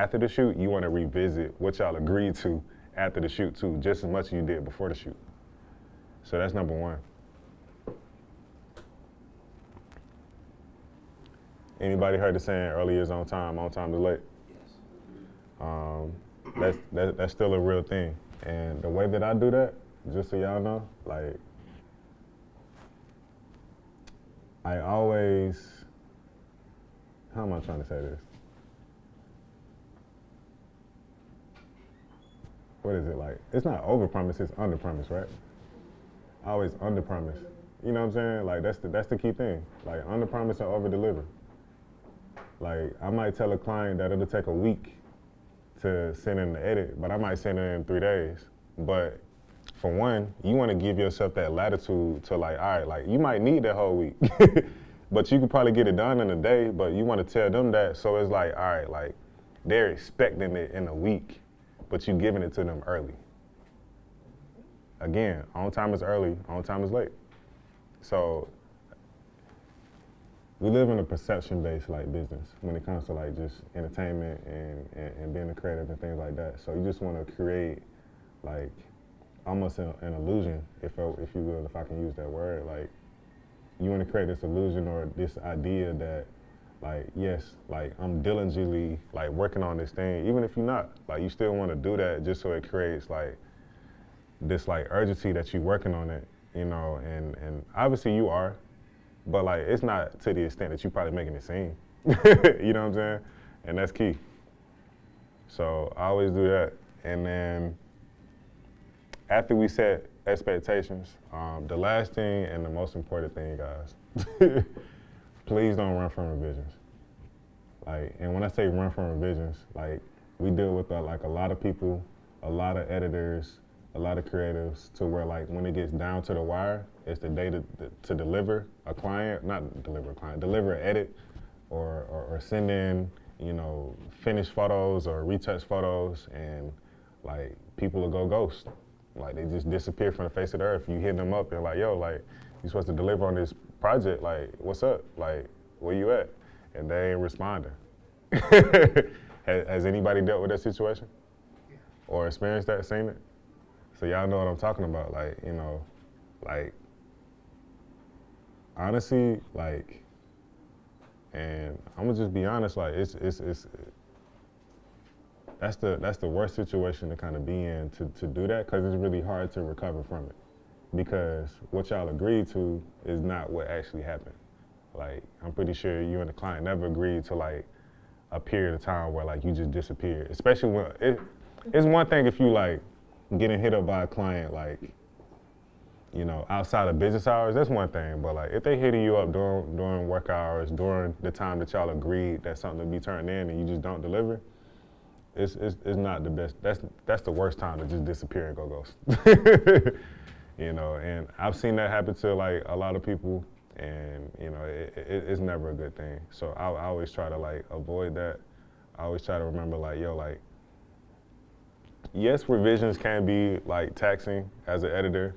after the shoot, you want to revisit what y'all agreed to after the shoot too, just as much as you did before the shoot. So that's number one. Anybody heard the saying early is on time is late? Yes. That's still a real thing. And the way that I do that, just so y'all know, like, I always, how am I trying to say this? What is it like? It's not over promise, it's under promise, right? I always under promise. You know what I'm saying? Like that's the key thing. Like under promise and over deliver. Like I might tell a client that it'll take a week to send in the edit, but I might send it in 3 days. But for one, you want to give yourself that latitude to like, all right, like you might need that whole week, but you can probably get it done in a day, but you want to tell them that. So it's like, all right, like they're expecting it in a week, but you're giving it to them early. Again, on time is early, on time is late. So we live in a perception-based like business when it comes to like just entertainment and being a creative and things like that. So you just want to create like almost an illusion, if you will, if I can use that word. Like you want to create this illusion or this idea that like, yes, like I'm diligently like working on this thing, even if you're not, like you still want to do that just so it creates like this like urgency that you're working on it, you know, and obviously you are, but like it's not to the extent that you're probably making it seem, you know what I'm saying? And that's key. So I always do that. And then after we set expectations, the last thing and the most important thing, guys, please don't run from revisions. Like, and when I say run from revisions, like we deal with like a lot of people, a lot of editors, a lot of creatives, to where like when it gets down to the wire, it's the day to deliver a client, not deliver a client, deliver an edit or send in, you know, finished photos or retouched photos, and like people will go ghost. Like they just disappear from the face of the earth. You hit them up and like, yo, like you're supposed to deliver on this project, like what's up? Like where you at? And they ain't responding. Has anybody dealt with that situation? Yeah. Or experienced that, seen it? So y'all know what I'm talking about. Like, you know, like honestly, like, and I'm gonna just be honest, like that's the worst situation to kind of be in to do that, because it's really hard to recover from it, because what y'all agreed to is not what actually happened. Like I'm pretty sure you and the client never agreed to like a period of time where like you just disappeared. Especially when it's one thing if you like getting hit up by a client like, you know, outside of business hours, that's one thing. But like if they hitting you up during work hours, during the time that y'all agreed that something to be turned in and you just don't deliver, it's not the best. That's the worst time to just disappear and go ghost. You know, and I've seen that happen to like a lot of people, and you know, it's never a good thing. So I always try to like avoid that. I always try to remember like, yo, like, yes, revisions can be like taxing as an editor.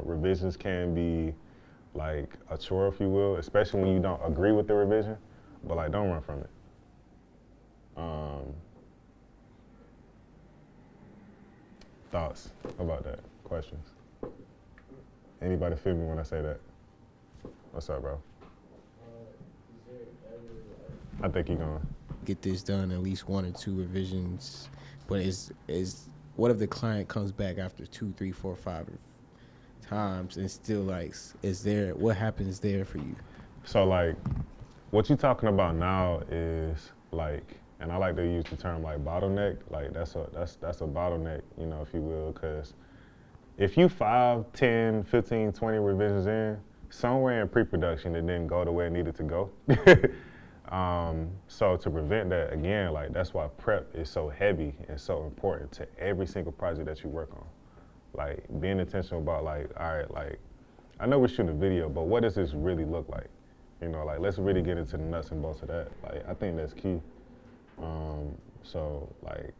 Revisions can be like a chore, if you will, especially when you don't agree with the revision, but like don't run from it. Thoughts about that? Questions? Anybody feel me when I say that? What's up, bro? I think you're gonna get this done, at least 1 or 2 revisions, but is what if the client comes back after 2, 3, 4, 5 times and still like what happens there for you? So like what you're talking about now is like, and I like to use the term like bottleneck, like that's a bottleneck, you know, if you will, because if you 5, 10, 15, 20 revisions in, somewhere in pre-production it didn't go the way it needed to go. So to prevent that, again, like that's why prep is so heavy and so important to every single project that you work on. Like being intentional about like, all right, like I know we're shooting a video, but what does this really look like? You know, like let's really get into the nuts and bolts of that. Like I think that's key. So like,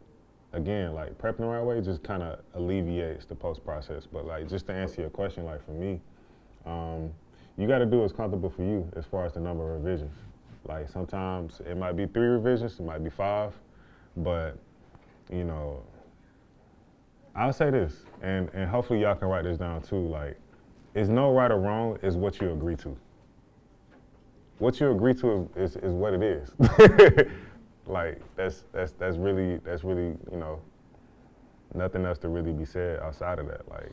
again, like prepping the right way just kind of alleviates the post process. But like just to answer your question, like for me, you got to do what's comfortable for you as far as the number of revisions. Like sometimes it might be 3 revisions, it might be 5, But, you know, I'll say this, and hopefully y'all can write this down too. Like, it's no right or wrong, it's what you agree to. What you agree to is what it is. Like, that's really, you know, nothing else to really be said outside of that. Like,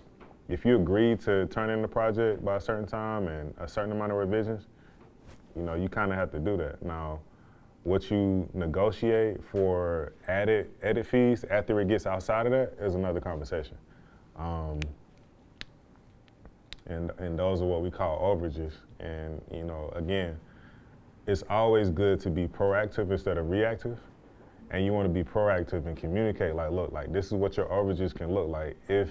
if you agree to turn in the project by a certain time and a certain amount of revisions, you know, you kind of have to do that. Now, what you negotiate for added edit fees after it gets outside of that is another conversation. And those are what we call overages. And, you know, again, it's always good to be proactive instead of reactive. And you want to be proactive and communicate, like, look, like, this is what your overages can look like if,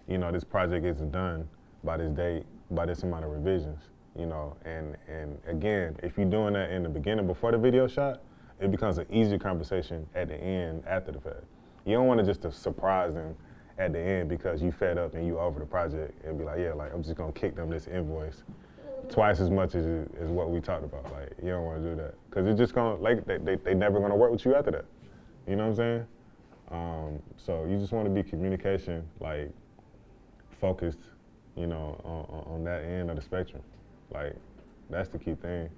you know, this project isn't done by this date, by this amount of revisions, you know. And again, if you're doing that in the beginning before the video shot, it becomes an easier conversation at the end after the fact. You don't want to just to surprise them at the end because you fed up and you over the project and be like, yeah, like, I'm just going to kick them this invoice twice as much as what we talked about. Like, you don't want to do that because it's just going to, like, they never going to work with you after that. You know what I'm saying? So you just want to be communication, like, focused, you know, on that end of the spectrum. Like, that's the key thing.